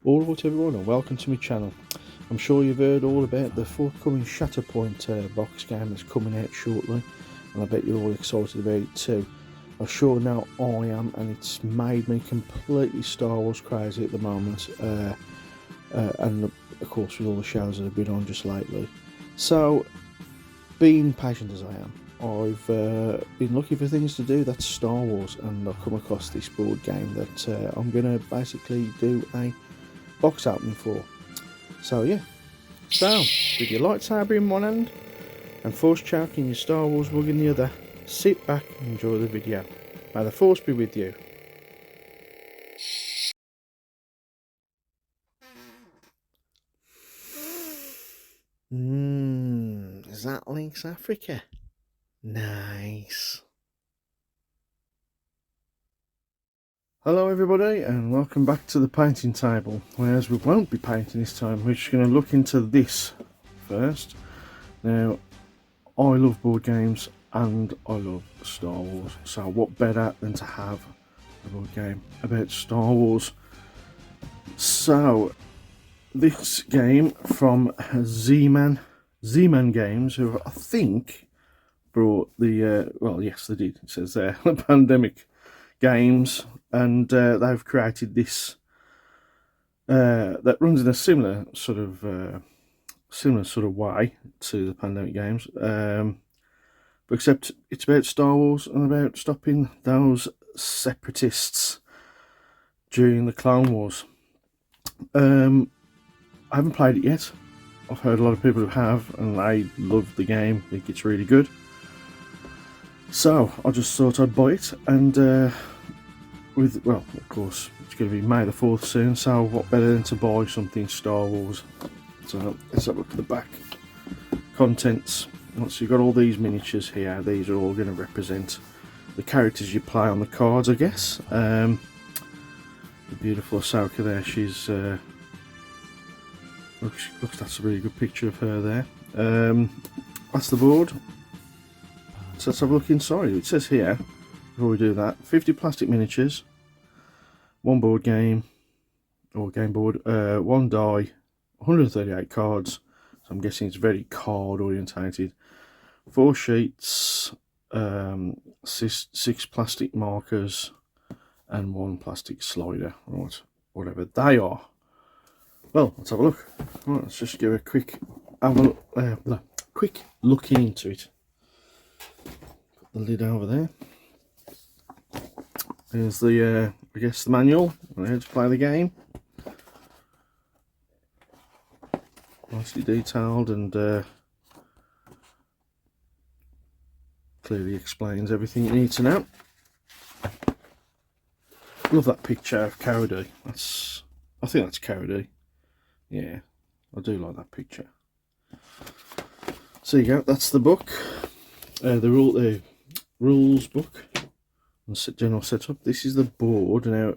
Alright everyone, and welcome to my channel. I'm sure you've heard all about the forthcoming Shatterpoint box game that's coming out shortly, and I bet you're all excited about it too. I'm sure now I am, and it's made me completely Star Wars crazy at the moment, and of course with all the shows that have been on just lately. So, being patient as I am, I've been looking for things to do that's Star Wars, and I've come across this board game that I'm going to basically do a box opening for. So yeah, so with your lightsaber in one hand and Force Choke and your Star Wars mug in the other, sit back and enjoy the video. May the Force be with you. Is that Lynx Africa? Nice. Hello everybody, and welcome back to the painting table, whereas we won't be painting this time. We're just going to look into this first. Now, I love board games and I love Star Wars, so what better than to have a board game about Star Wars. So this game from Z-Man Games, who I think brought the well, yes they did, it says there, the Pandemic games, and they've created this that runs in a similar sort of way to the Pandemic games, but except it's about Star Wars and about stopping those separatists during the Clone Wars. I haven't played it yet. I've heard a lot of people who have, and I love the game. I think it's really good. So I just thought I'd buy it, and well, of course, it's going to be May the 4th soon, so what better than to buy something Star Wars. So let's have a look at the back contents. So you've got all these miniatures here. These are all going to represent the characters you play on the cards, I guess. The beautiful Ahsoka there, she's looks that's a really good picture of her there. That's the board. So let's have a look inside. It says here, before we do that, 50 plastic miniatures, one board game, or game board, one die, 138 cards, so I'm guessing it's very card orientated, 4 sheets, 6 plastic markers, and 1 plastic slider, right, whatever they are. Well, let's have a look. Right, let's just give a quick looking into it. Put the lid over there. There's the I guess the manual on how to play the game. Nicely detailed, and clearly explains everything you need to know. Love that picture of Cara Dune. I think that's Cara Dune. Yeah, I do like that picture. So you go, that's the book, the rules book and general setup. This is the board. Now,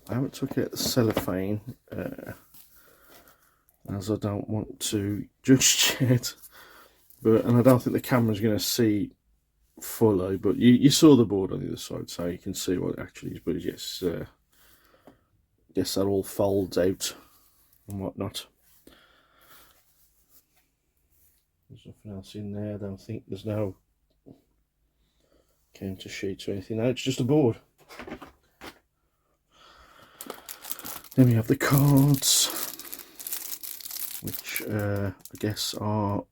I haven't took out the cellophane as I don't want to just yet, and I don't think the camera's going to see fully, but you saw the board on the other side, so you can see what it actually is. But yes, guess that all folds out and whatnot. There's nothing else in there. I don't think there's no counter sheets or anything. No, it's just a board. Then we have the cards, which I guess are,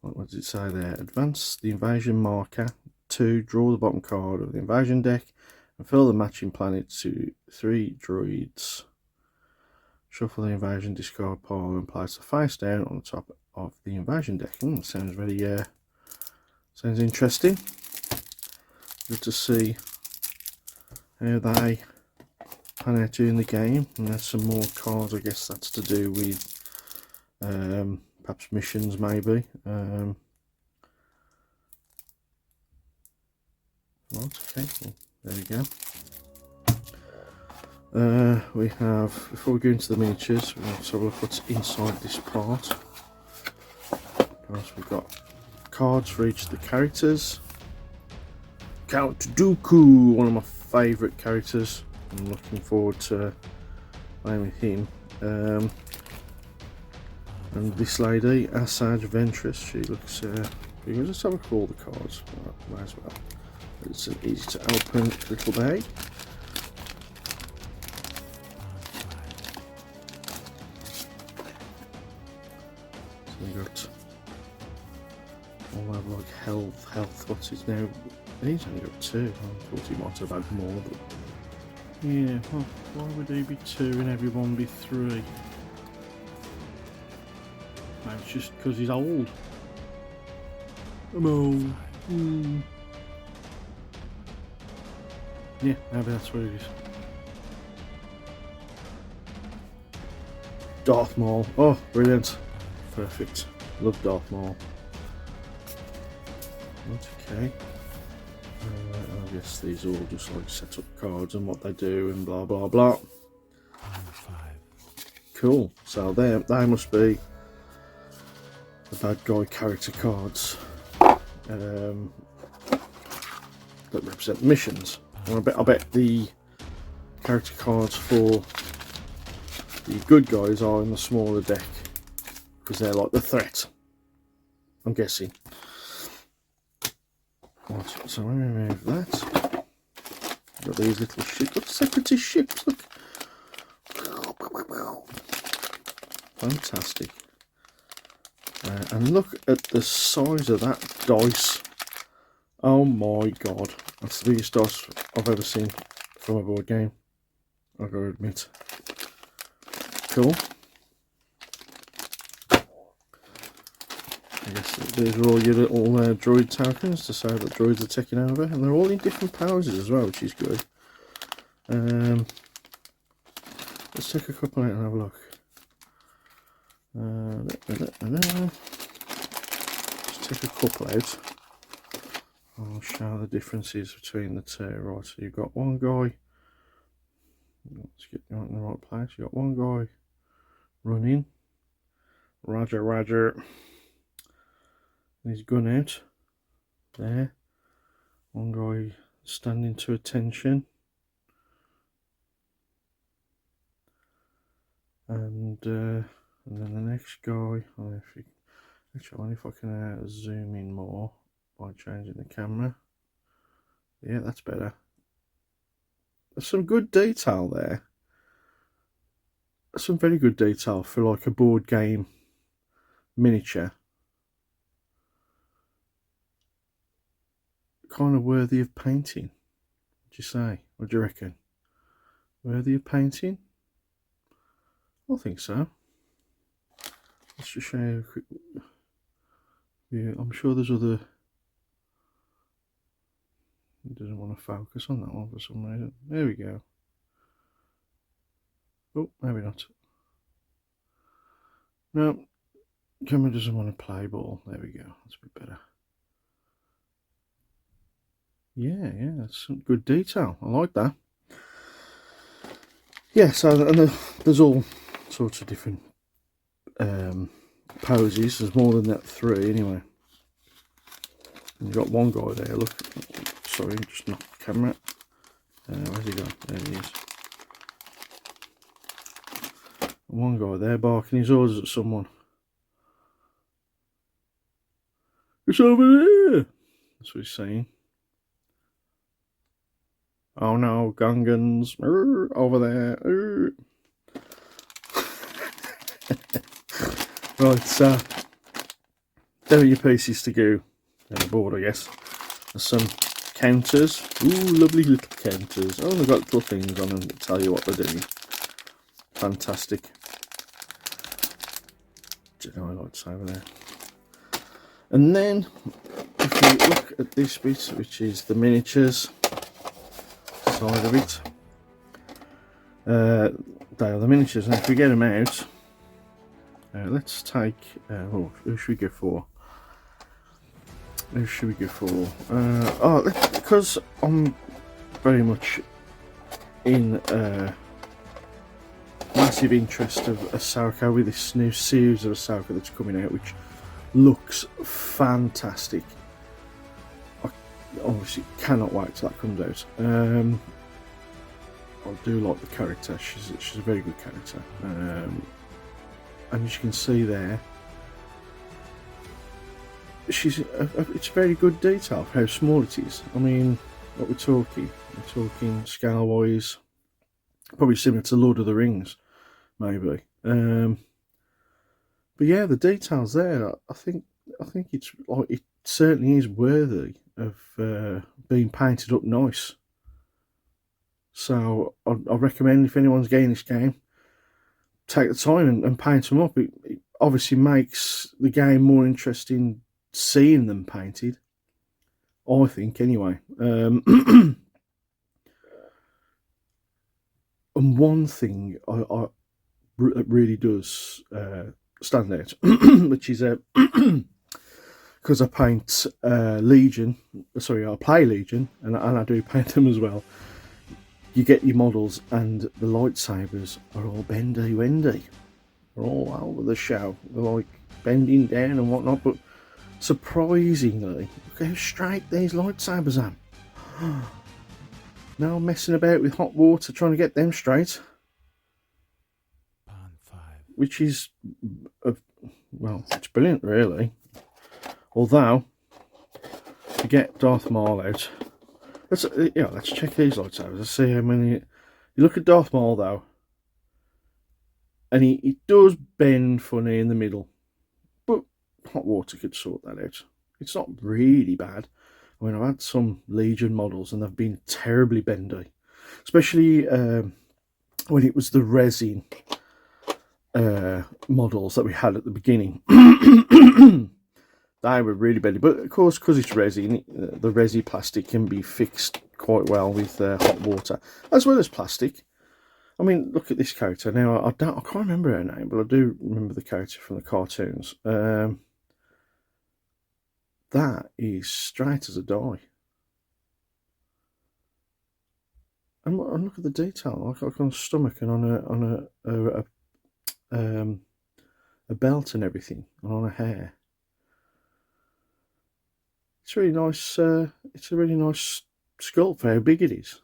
what does it say there? Advance the invasion marker. 2, draw the bottom card of the invasion deck and fill the matching planet to 3 droids. Shuffle the invasion discard pile and place the face down on the top of the invasion deck. Sounds very sounds interesting. Good to see how they pan out during the game. And there's some more cards. I guess that's to do with perhaps missions, maybe. Right, okay, well, there we go. We have, before we go into the miniatures, we'll have a look what's inside this part. We've got cards for each of the characters. Count Dooku, one of my favourite characters. I'm looking forward to playing with him. And this lady, Asajj Ventress, she looks. We can just have a look at all the cards. Might as well. It's an easy to open little bag. So we got all over like health. What's his now? He's only got 2. I thought he might have had more, but yeah. Well, why would he be 2 and everyone be 3? Maybe it's just because he's old. I'm old. Yeah, maybe that's what it is. Darth Maul. Oh, brilliant. Perfect. Love Darth Maul. That's okay. I guess these are all just like set up cards and what they do and blah blah blah. Cool. So they must be the bad guy character cards that represent missions. And I bet the character cards for the good guys are in the smaller deck because they're like the threat, I'm guessing. Right, so let me remove that. Got these little ships. Look, separatist ships. Look. Fantastic. And look at the size of that dice. Oh my god. That's the biggest dice I've ever seen from a board game, I've got to admit. Cool. I guess these are all your little droid tokens to say that droids are taking over, and they're all in different poses as well, which is good. Let's take a couple out and have a look. Let's take a couple out. I'll show the differences between the two. Right, so you've got one guy. Let's get you in the right place. You've got one guy running. Roger, roger. His gun out. There. One guy standing to attention. And then the next guy. Actually, if I can zoom in more by changing the camera. Yeah, that's better. There's some good detail there. Some very good detail for like a board game miniature. Kind of worthy of painting. What do you say? What do you reckon? Worthy of painting? I think so. Let's just show you a quick. Yeah, I'm sure there's other. It doesn't want to focus on that one for some reason. There we go. Oh, maybe not. No, camera doesn't want to play ball. There we go. That's a bit better. Yeah, that's some good detail. I like that. Yeah, so and there's all sorts of different poses. There's more than that 3 anyway. And you've got one guy there. Look. Sorry, just knocked the camera. Where's he gone? There he is. One guy there barking his orders at someone. It's over there! That's what he's saying. Oh no, Gungans. Over there. Right, so there are your pieces to go on the board, I guess. There's some counters. Ooh, lovely little counters. Oh, they've got little things on them that tell you what they're doing. Fantastic. Do you know what I like to say over there? And then, if you look at this bit, which is the miniatures side of it, they are the miniatures. And if we get them out, let's take. Who should we go for? Who should we go for? Because I'm very much in massive interest of Ahsoka with this new series of Ahsoka that's coming out, which looks fantastic. I obviously cannot wait till that comes out. do like the character. She's a very good character. And as you can see there, it's a very good detail for how small it is. I mean, what we're talking scale wise, probably similar to Lord of the Rings, maybe. But yeah, the details there, I think it's like, it certainly is worthy of being painted up nice. So I recommend, if anyone's getting this game, take the time and paint them up. It obviously makes the game more interesting seeing them painted, I think, anyway. And one thing that really does stand out, which is because I paint Legion, sorry, I play Legion, and I do paint them as well. You get your models, and the lightsabers are all bendy-wendy. They're all over the show. They're like bending down and whatnot, but surprisingly, look how straight these lightsabers are. Now I'm messing about with hot water trying to get them straight. Which is, well, it's brilliant, really. Although, to get Darth Maul out, let's check these lightsabers. Let's see how many. You look at Darth Maul though, and he does bend funny in the middle, but hot water could sort that out. It's not really bad. I mean, I've had some Legion models and they've been terribly bendy, especially when it was the resin models that we had at the beginning. They were really bendy, but of course, because it's resin, the resin plastic can be fixed quite well with hot water, as well as plastic. I mean, look at this character now. I can't remember her name, but I do remember the character from the cartoons. That is straight as a die. And look at the detail, like on her stomach and on a belt and everything, and on her hair. It's really nice. It's a really nice sculpt for how big it is,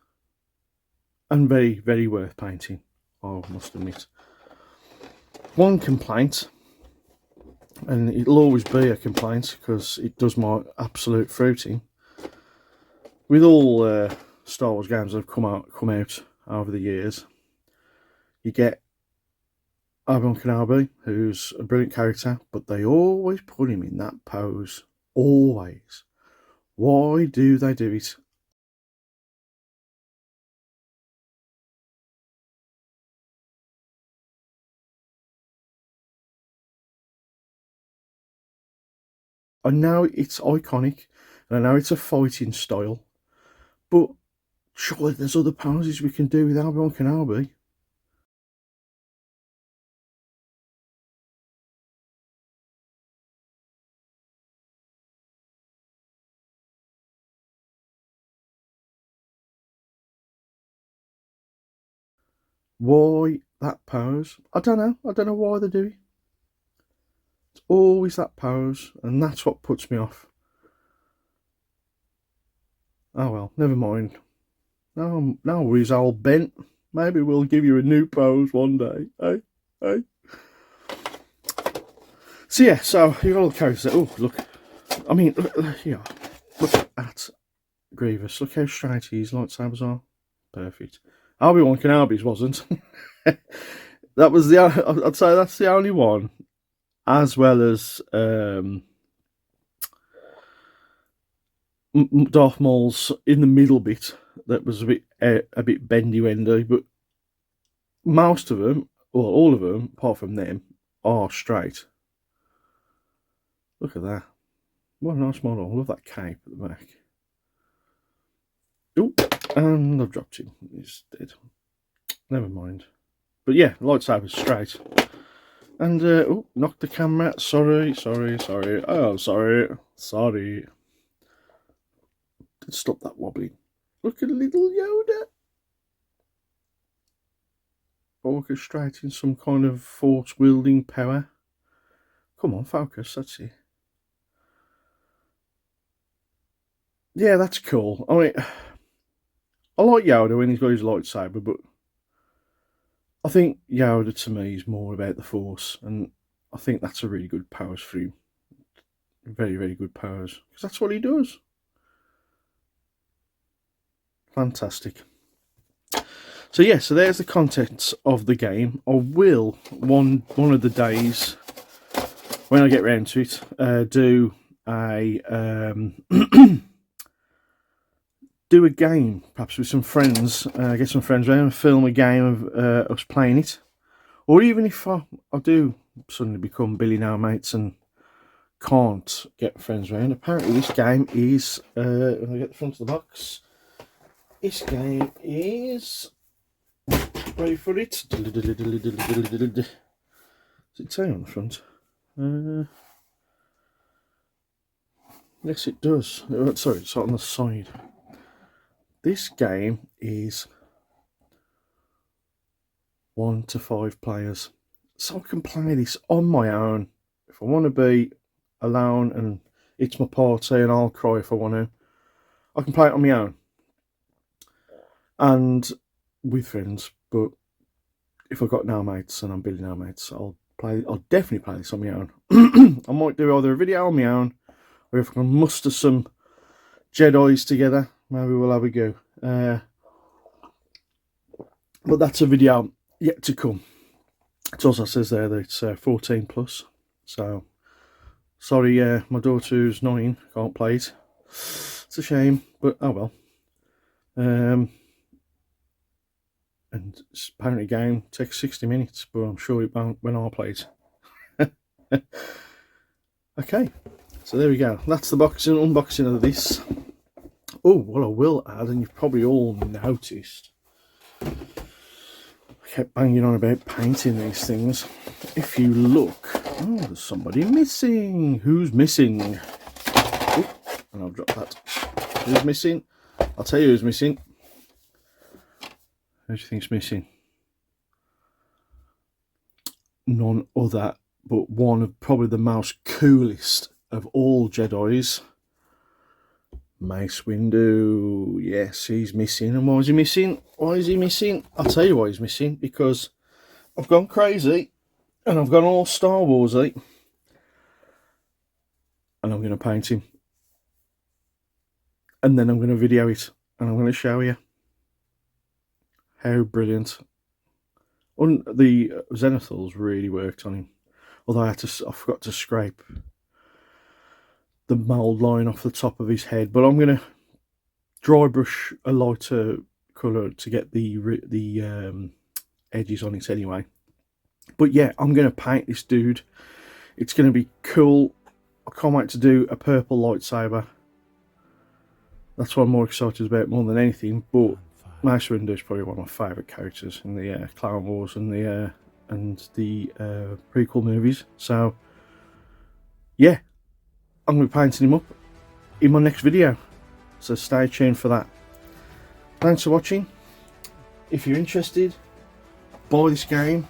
and very, very worth painting, I must admit. One complaint, and it'll always be a complaint because it does my absolute fruiting, with all Star Wars games that have come out over the years, you get Obi-Wan Kenobi, who's a brilliant character, but they always put him in that pose. Always. Why do they do it? I know it's iconic, and I know it's a fighting style, but surely there's other poses we can do with Obi-Wan Kenobi. Why that pose? I don't know. I don't know why they do it. It's always that pose, and that's what puts me off. Oh well, never mind. No worries, old Bent. Maybe we'll give you a new pose one day. Hey. So yeah, so you got all the characters there. Oh, look. I mean, look at Grievous. Look how straight his lightsabers are. Perfect. Obi-Wan Kenobi's wasn't. That was I'd say that's the only one, as well as Darth Maul's in the middle bit that was a bit bendy-wendy, but most of them, well, all of them, apart from them, are straight. Look at that. What a nice model. I love that cape at the back. Oh, and I've dropped him. He's dead. Never mind. But yeah, lightsaber's straight. And, oh, knocked the camera. Sorry. Oh, sorry. Let's stop that wobbling. Look at little Yoda. Orchestrating some kind of force-wielding power. Come on, focus. That's it. Yeah, that's cool. I mean, I like Yoda when he's got his lightsaber, but I think Yoda to me is more about the Force, and I think that's a really good powers for him. Very, very good powers, because that's what he does. Fantastic. So yeah, so there's the contents of the game. I will one of the days when I get round to it do a do a game, perhaps with some friends. Get some friends around and film a game of us playing it, or even if I do suddenly become billionaire mates and can't get friends around. Apparently, this game is. When I get the front of the box, this game is. Ready for it? Does it say on the front? Yes, it does. Sorry, it's on the side. This game is 1 to 5 players, so I can play this on my own. If I want to be alone and it's my party and I'll cry if I want to, I can play it on my own and with friends. But if I've got no mates and I'm building no mates, I'll definitely play this on my own. I might do either a video on my own, or if I can muster some Jedis together, maybe we'll have a go. But that's a video yet to come. It also says there that it's 14 plus. So sorry, my daughter who's 9 can't play it. It's a shame, but oh well. And apparently the game takes 60 minutes, but I'm sure it won't when I play it. Okay, so there we go. That's the unboxing of this. Oh, what I will add, and you've probably all noticed, I kept banging on about painting these things. If you look, oh, there's somebody missing. Who's missing? Oh, and I'll drop that. Who's missing? I'll tell you who's missing. Who do you think's missing? None other but one of probably the most coolest of all Jedis. Mace Windu. Yes, he's missing. And why is he missing? Why is he missing? I'll tell you why he's missing. Because I've gone crazy and I've gone all Star Warsy, and I'm going to paint him. And then I'm going to video it and I'm going to show you. How brilliant. The Zenithals really worked on him. Although I forgot to scrape the mould line off the top of his head. But I'm going to dry brush a lighter colour to get the edges on it anyway. But yeah, I'm going to paint this dude. It's going to be cool. I can't wait to do a purple lightsaber. That's what I'm more excited about more than anything. But Mace Windu is probably one of my favourite characters in the Clone Wars and the prequel movies. So yeah, I'm going to be painting him up in my next video. So stay tuned for that. Thanks for watching. If you're interested, buy this game.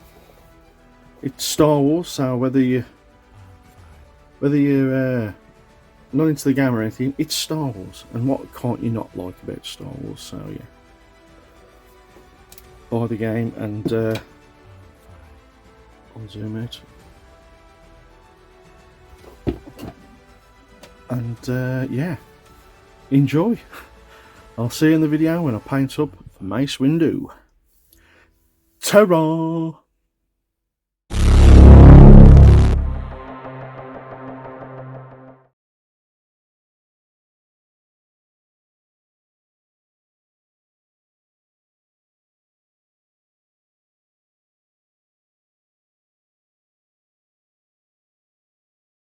It's Star Wars, so whether you're not into the game or anything, it's Star Wars. And what can't you not like about Star Wars? So yeah. Buy the game and I'll zoom out. And yeah, enjoy. I'll see you in the video when I paint up Mace Windu. Ta-ra!